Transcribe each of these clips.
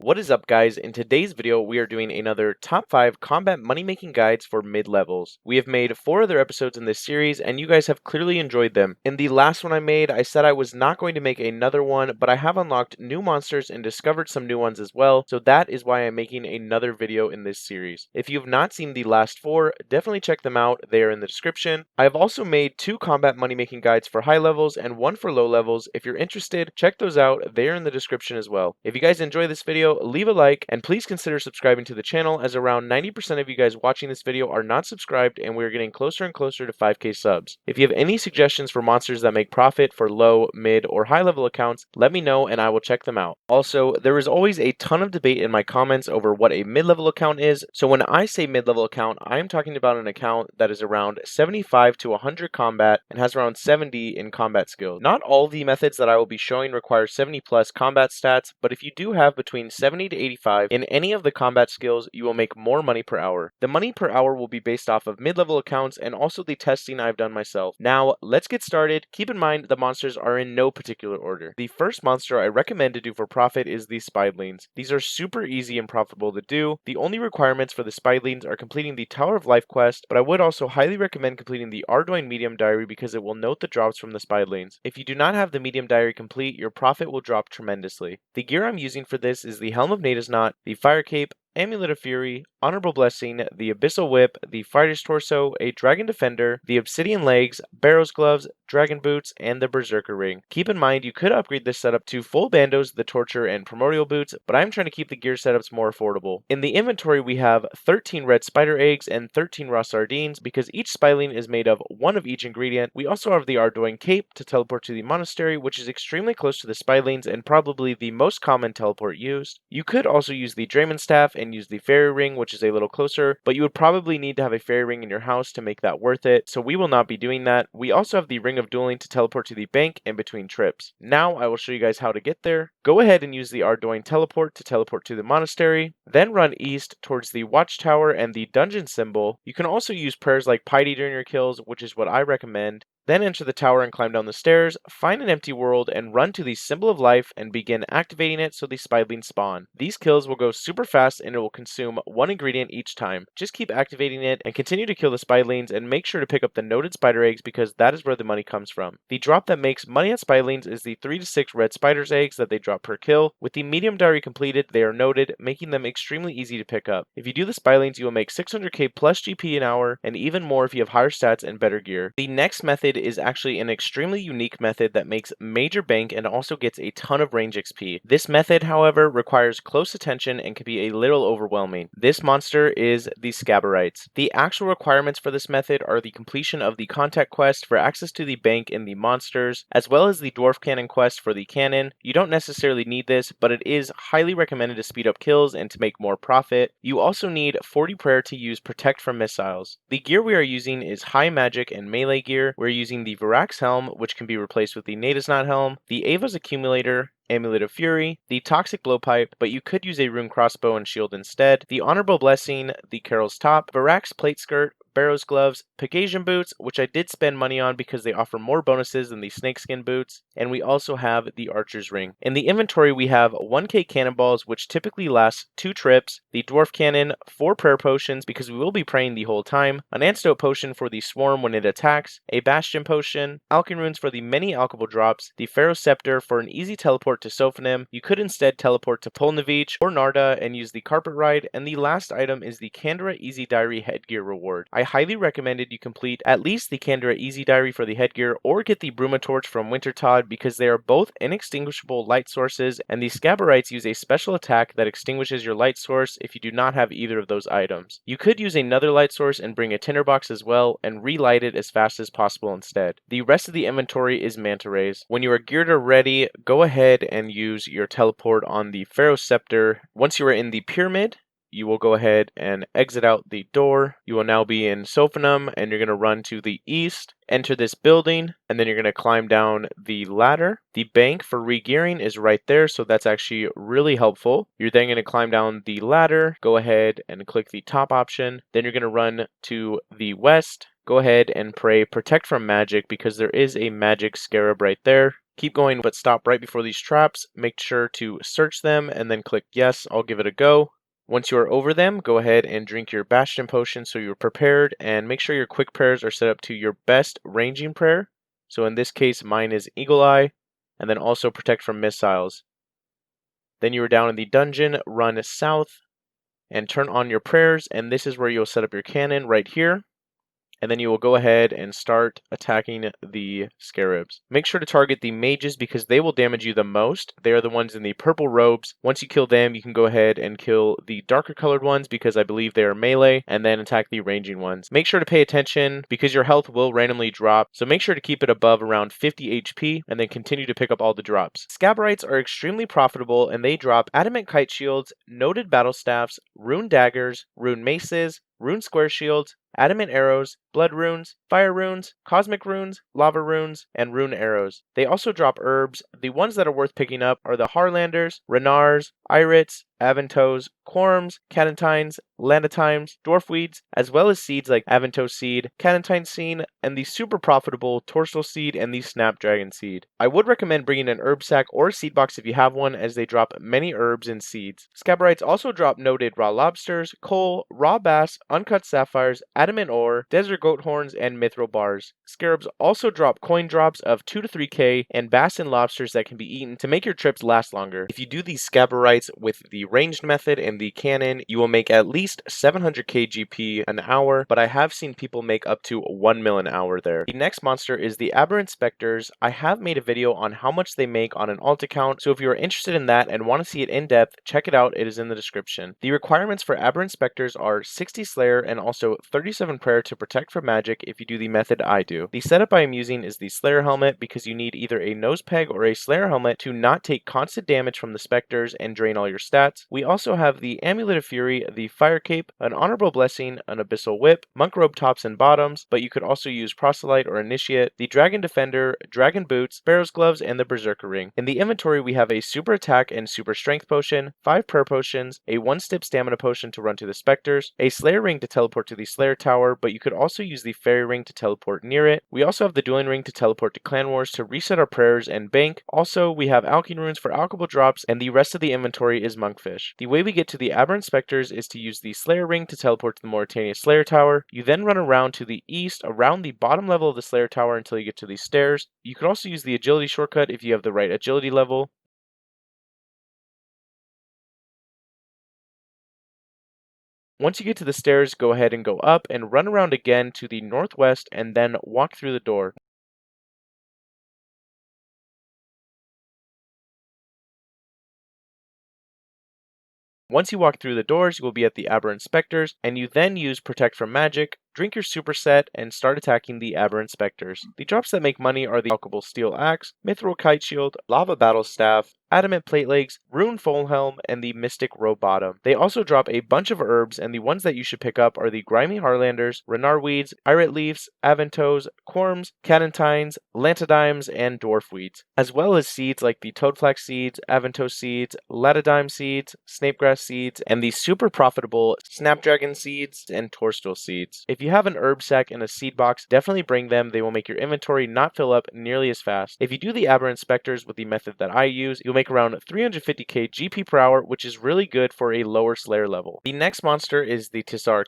What is up, guys? In today's video, we are doing another top 5 combat money-making guides for mid-levels. We have made 4 other episodes in this series, and you guys have clearly enjoyed them. In the last one I made, I said I was not going to make another one, but I have unlocked new monsters and discovered some new ones as well, so that is why I'm making another video in this series. If you have not seen the last 4, definitely check them out. They are in the description. I have also made 2 combat money-making guides for high levels and 1 for low levels. If you're interested, check those out. They are in the description as well. If you guys enjoy this video, leave a like and please consider subscribing to the channel, as around 90% of you guys watching this video are not subscribed and we're getting closer and closer to 5k subs. If you have any suggestions for monsters that make profit for low, mid, or high level accounts, let me know and I will check them out. Also, there is always a ton of debate in my comments over what a mid-level account is, so when I say mid-level account, I am talking about an account that is around 75 to 100 combat and has around 70 in combat skills. Not all the methods that I will be showing require 70 plus combat stats, but if you do have between 70 to 85 in any of the combat skills, you will make more money per hour. The money per hour will be based off of mid-level accounts and also the testing I've done myself. Now, let's get started. Keep in mind the monsters are in no particular order. The first monster I recommend to do for profit is the Spidlings. These are super easy and profitable to do. The only requirements for the Spidlings are completing the Tower of Life quest, but I would also highly recommend completing the AROY medium diary because it will note the drops from the Spidlings. If you do not have the medium diary complete, your profit will drop tremendously. The gear I'm using for this is the Helm of Nadasnot, the Fire Cape, Amulet of Fury, Honorable Blessing, the Abyssal Whip, the Fighter's Torso, a Dragon Defender, the Obsidian Legs, Barrow's Gloves, Dragon Boots, and the Berserker Ring. Keep in mind you could upgrade this setup to full bandos, the Torture, and Primordial Boots, but I'm trying to keep the gear setups more affordable. In the inventory we have 13 red spider eggs and 13 raw sardines because each Spidling is made of 1 of each ingredient. We also have the Ardoin Cape to teleport to the monastery, which is extremely close to the Spidlings and probably the most common teleport used. You could also use the Draymond Staff and use the Fairy Ring, which is a little closer, but you would probably need to have a Fairy Ring in your house to make that worth it, so we will not be doing that. We also have the Ring of Dueling to teleport to the bank in between trips. Now I will show you guys how to get there. Go ahead and use the Ardoin teleport to teleport to the monastery, then run east towards the watchtower and the dungeon symbol. You can also use prayers like Piety during your kills, which is what I recommend. Then enter the tower and climb down the stairs, find an empty world and run to the Symbol of Life and begin activating it so the Spidlings spawn. These kills will go super fast and it will consume 1 ingredient each time. Just keep activating it and continue to kill the Spidlings and make sure to pick up the noted spider eggs because that is where the money comes from. The drop that makes money at Spidlings is the 3 to 6 red spider's eggs that they drop per kill. With the medium diary completed, they are noted, making them extremely easy to pick up. If you do the Spidlings, you will make 600k plus GP an hour and even more if you have higher stats and better gear. The next method is actually an extremely unique method that makes major bank and also gets a ton of range XP. This method, however, requires close attention and can be a little overwhelming. This monster is the Scabberites. The actual requirements for this method are the completion of the contact quest for access to the bank and the monsters, as well as the dwarf cannon quest for the cannon. You don't necessarily need this, but it is highly recommended to speed up kills and to make more profit. You also need 40 prayer to use protect from missiles. The gear we are using is high magic and melee gear. We're using the Varak's Helm, which can be replaced with the Nadasnot Helm, the Ava's Accumulator, Amulet of Fury, the Toxic Blowpipe, but you could use a rune crossbow and shield instead, the Honorable Blessing, the Carol's Top, Varak's Plate Skirt, Barrow's Gloves, Pegasian Boots, which I did spend money on because they offer more bonuses than the Snakeskin Boots, and we also have the Archer's Ring. In the inventory we have 1k cannonballs, which typically last 2 trips, the Dwarf Cannon, 4 prayer potions because we will be praying the whole time, an Antidote Potion for the Swarm when it attacks, a Bastion Potion, Alchemy Runes for the many alchable drops, the Pharaoh's Scepter for an easy teleport to Sophonim. You could instead teleport to Polnavich or Narda and use the Carpet Ride, and the last item is the Kandra Easy Diary headgear reward. I highly recommended you complete at least the Kandra Easy Diary for the headgear or get the Bruma Torch from Wintertodd because they are both inextinguishable light sources, and the Scabberites use a special attack that extinguishes your light source if you do not have either of those items. You could use another light source and bring a tinderbox as well and relight it as fast as possible instead. The rest of the inventory is manta rays. When you are geared or ready, go ahead and use your teleport on the Pharaoh's Scepter. Once you are in the pyramid, you will go ahead and exit out the door. You will now be in Sophonim and you're going to run to the east, enter this building, and then you're going to climb down the ladder. The bank for regearing is right there, so that's actually really helpful. You're then going to climb down the ladder, go ahead and click the top option. Then you're going to run to the west. Go ahead and pray Protect from Magic because there is a magic scarab right there. Keep going, but stop right before these traps. Make sure to search them and then click yes, I'll give it a go. Once you are over them, go ahead and drink your Bastion potion so you're prepared, and make sure your quick prayers are set up to your best ranging prayer. So in this case, mine is Eagle Eye, and then also protect from missiles. Then you are down in the dungeon, run south, and turn on your prayers, and this is where you'll set up your cannon right here. And then you will go ahead and start attacking the scarabs. Make sure to target the mages because they will damage you the most. They are the ones in the purple robes. Once you kill them, you can go ahead and kill the darker colored ones because I believe they are melee, and then attack the ranging ones. Make sure to pay attention because your health will randomly drop, so make sure to keep it above around 50 HP and then continue to pick up all the drops. Scaberites are extremely profitable and they drop adamant kite shields, noted battle staffs, rune daggers, rune maces, rune square shields, adamant arrows, blood runes, fire runes, cosmic runes, lava runes, and rune arrows. They also drop herbs. The ones that are worth picking up are the Harlanders, Renars, Irits, Aventos, Quorums, Canatines, Landatimes, Dwarfweeds, as well as seeds like Aventos seed, Canatine seed, and the super profitable Torsal seed and the Snapdragon seed. I would recommend bringing an herb sack or seed box if you have one, as they drop many herbs and seeds. Scaberites also drop noted raw lobsters, coal, raw bass, uncut sapphires, adamant ore, desert goat horns, and mithril bars. Scarabs also drop coin drops of 2 to 3k and bass and lobsters that can be eaten to make your trips last longer. If you do these Scaberites with the ranged method and the cannon, you will make at least 700k GP an hour, but I have seen people make up to 1 mil an hour there. The next monster is the Aberrant Spectres. I have made a video on how much they make on an alt account, so if you are interested in that and want to see it in depth, check it out, it is in the description. The requirements for Aberrant Spectres are 60 Slayer and also 37 Prayer to protect from magic if you do the method I do. The setup I am using is the Slayer helmet because you need either a nose peg or a Slayer helmet to not take constant damage from the Spectres and drain all your stats. We also have the Amulet of Fury, the Fire Cape, an Honorable Blessing, an Abyssal Whip, Monk Robe tops and bottoms, but you could also use Proselyte or Initiate, the Dragon Defender, Dragon Boots, Sparrow's Gloves, and the Berserker Ring. In the inventory we have a Super Attack and Super Strength Potion, 5 Prayer Potions, a 1-step Stamina Potion to run to the Spectres, a Slayer Ring to teleport to the Slayer Tower, but you could also use the Fairy Ring to teleport near it. We also have the Dueling Ring to teleport to Clan Wars to reset our prayers and bank. Also, we have Alchemy Runes for alchemical drops, and the rest of the inventory is Monkfish. The way we get to the Aberrant Spectres is to use the Slayer Ring to teleport to the Mauritania Slayer Tower. You then run around to the east, around the bottom level of the Slayer Tower until you get to these stairs. You could also use the Agility shortcut if you have the right agility level. Once you get to the stairs, go ahead and go up and run around again to the northwest and then walk through the door. Once you walk through the doors, you will be at the Aberrant Spectres, and you then use Protect from Magic, drink your superset, and start attacking the Aberrant Spectres. The drops that make money are the Alchemical Steel Axe, Mithril Kite Shield, Lava Battle Staff, Adamant Plate Legs, Rune Full Helm, and the Mystic Robe Bottom. They also drop a bunch of herbs, and the ones that you should pick up are the Grimy Harlanders, Renar Weeds, Irit Leaves, Aventos, Quorums, Canatines, Lantadimes, and Dwarfweeds, as well as seeds like the Toadflax seeds, Aventos seeds, Latadime seeds, Snapegrass seeds, and the super profitable Snapdragon seeds and Torstal seeds. If you have an herb sack and a seed box, definitely bring them. They will make your inventory not fill up nearly as fast. If you do the Aberrant Spectres with the method that I use, you'll make around 350k GP per hour, which is really good for a lower Slayer level. The next monster is the Tiësto.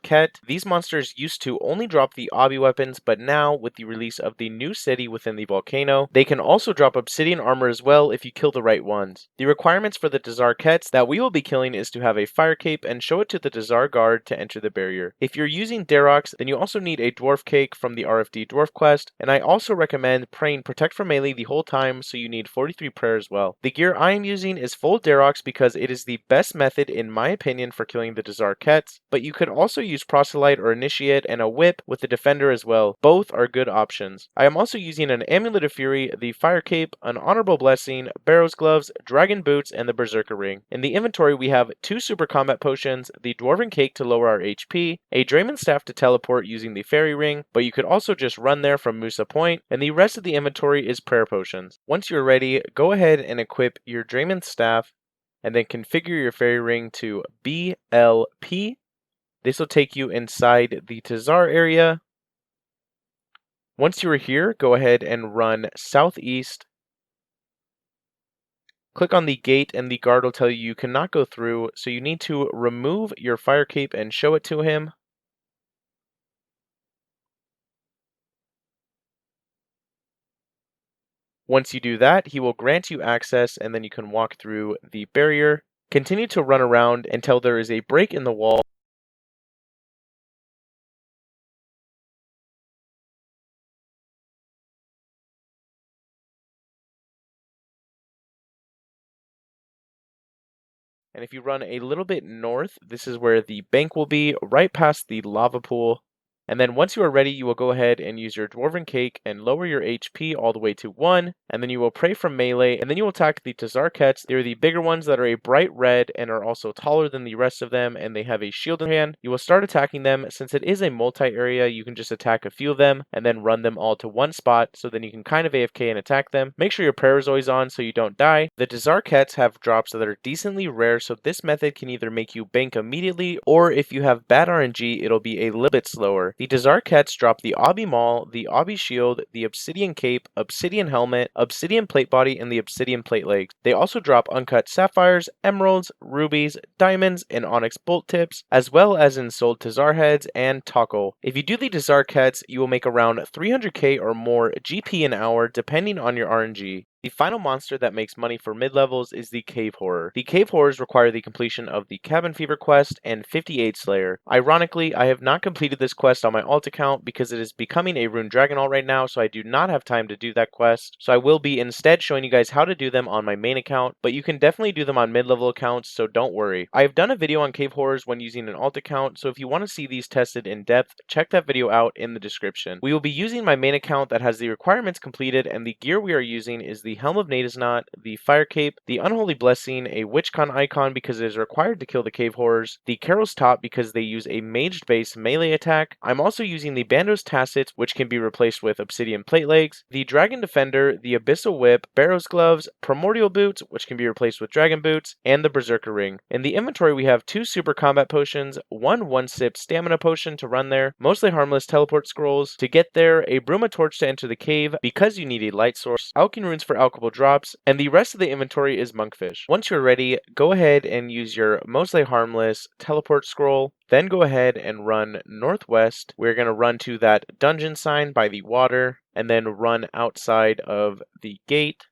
These monsters used to only drop the obby weapons, but now with the release of the new city within the volcano, they can also drop obsidian armor as well if you kill the right ones. The requirements for the Tiësto that we will be killing is to have a fire cape and show it to the Tiësto guard to enter the barrier. If you're using Darox, then you also need a dwarf cake from the RFD dwarf quest, and I also recommend praying Protect from Melee the whole time, so you need 43 prayer as well. The gear I am using is full Darox because it is the best method in my opinion for killing the Tiësto, but you could also use Proselyte or Initiate and a whip with the Defender as well. Both are good options. I am also using an Amulet of Fury, the Fire Cape, an Honorable Blessing, Barrow's Gloves, Dragon Boots, and the Berserker Ring. In the inventory we have 2 Super Combat Potions, the Dwarven Cake to lower our HP, a Drayman Staff to teleport using the Fairy Ring, but you could also just run there from Musa Point, and the rest of the inventory is Prayer Potions. Once you're ready, go ahead and equip your Drayman Staff, and then configure your Fairy Ring to BLP. This will take you inside the Tiësto area. Once you are here, go ahead and run southeast Click on the gate and the guard will tell you you cannot go through, so you need to remove your fire cape and show it to him. Once you do that, he will grant you access and then you can walk through the barrier. Continue to run around until there is a break in the wall. And if you run a little bit north, this is where the bank will be, right past the lava pool. And then once you are ready, you will go ahead and use your Dwarven Cake and lower your HP all the way to 1. And then you will pray from melee, and then you will attack the Tazarkets. They're the bigger ones that are a bright red and are also taller than the rest of them, and they have a shield in hand. You will start attacking them. Since it is a multi-area, you can just attack a few of them and then run them all to one spot, so then you can kind of AFK and attack them. Make sure your prayer is always on so you don't die. The Tazarkets have drops that are decently rare, so this method can either make you bank immediately, or if you have bad RNG, it'll be a little bit slower. The Tazarkets drop the Obby Maul, the Obby Shield, the Obsidian Cape, Obsidian Helmet, Obsidian Plate Body, and the Obsidian Plate Legs. They also drop uncut sapphires, emeralds, rubies, diamonds, and onyx bolt tips, as well as ensouled Tazar heads and Toggle. If you do the Tazarkets, you will make around 300k or more GP an hour depending on your RNG. The final monster that makes money for mid-levels is the Cave Horror. The Cave Horrors require the completion of the Cabin Fever quest and 58 Slayer. Ironically, I have not completed this quest on my alt account because it is becoming a Rune Dragon alt right now, so I do not have time to do that quest. So I will be instead showing you guys how to do them on my main account, but you can definitely do them on mid-level accounts, so don't worry. I have done a video on Cave Horrors when using an alt account, so if you want to see these tested in depth, check that video out in the description. We will be using my main account that has the requirements completed, and the gear we are using is the Helm of Nadasnot, the Fire Cape, the Unholy Blessing, a WitchCon icon because it is required to kill the Cave Horrors, the Carol's Top because they use a maged base melee attack. I'm also using the Bandos Tassets, which can be replaced with Obsidian Plate Legs, the Dragon Defender, the Abyssal Whip, Barrow's Gloves, Primordial Boots, which can be replaced with Dragon Boots, and the Berserker Ring. In the inventory we have 2 Super Combat Potions, one sip Stamina Potion to run there, mostly harmless Teleport Scrolls to get there, a Bruma Torch to enter the cave because you need a light source, Alchemy Runes for alchemical drops, and the rest of the inventory is Monkfish. Once you're ready, go ahead and use your mostly harmless Teleport Scroll, then go ahead and run northwest. We're going to run to that dungeon sign by the water, and then run outside of the gate.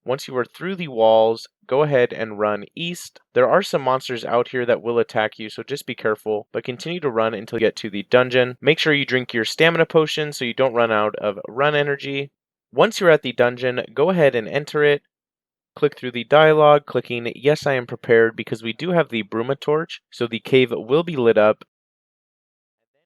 Once you are through the walls, go ahead and run east. There are some monsters out here that will attack you, so just be careful, but continue to run until you get to the dungeon. Make sure you drink your stamina potion so you don't run out of run energy. Once you're at the dungeon, go ahead and enter it. Click through the dialogue, clicking yes, I am prepared, because we do have the Bruma Torch, so the cave will be lit up.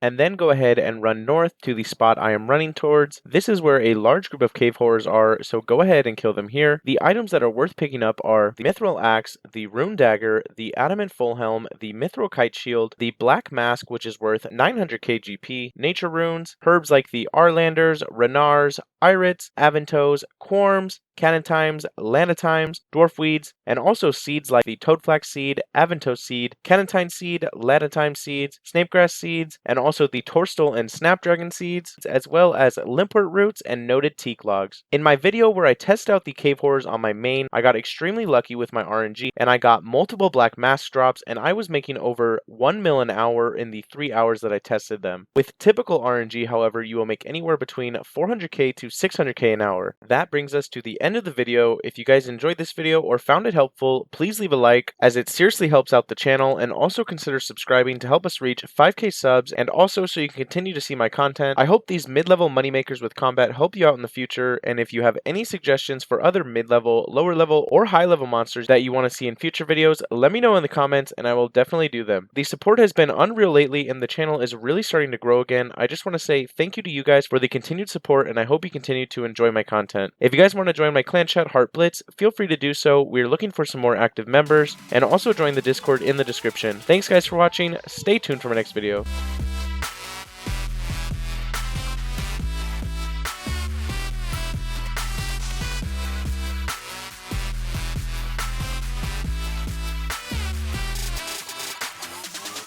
And then go ahead and run north to the spot I am running towards. This is where a large group of cave horrors are, so go ahead and kill them here. The items that are worth picking up are the Mithril Axe, the Rune Dagger, the Adamant Full Helm, the Mithril Kite Shield, the Black Mask, which is worth 900k GP, Nature Runes, herbs like the Arlanders, Renars, Irits, Aventos, Quarms, Canatimes, Lanatimes, Dwarf Weeds, and also seeds like the Toadflax Seed, Aventos Seed, Canatine Seed, Lanatime Seeds, Snapegrass Seeds, and also the Torstal and Snapdragon Seeds, as well as Limpwort Roots and Noted Teak Logs. In my video where I test out the Cave Horrors on my main, I got extremely lucky with my RNG, and I got multiple Black Mask drops, and I was making over 1 mil an hour in the 3 hours that I tested them. With typical RNG, however, you will make anywhere between 400k to 600k an hour. That brings us to the end of the video. If you guys enjoyed this video or found it helpful, please leave a like, as it seriously helps out the channel, and also consider subscribing to help us reach 5k subs, and also so you can continue to see my content. I hope these mid-level moneymakers with combat help you out in the future, and if you have any suggestions for other mid-level, lower level, or high-level monsters that you want to see in future videos, let me know in the comments and I will definitely do them. The support has been unreal lately and the channel is really starting to grow again. I just want to say thank you to you guys for the continued support, and I hope you continue to enjoy my content. If you guys want to join my clan chat Hartblitz, feel free to do so. We're looking for some more active members, and also join the Discord in the description. Thanks guys for watching. Stay tuned for my next video.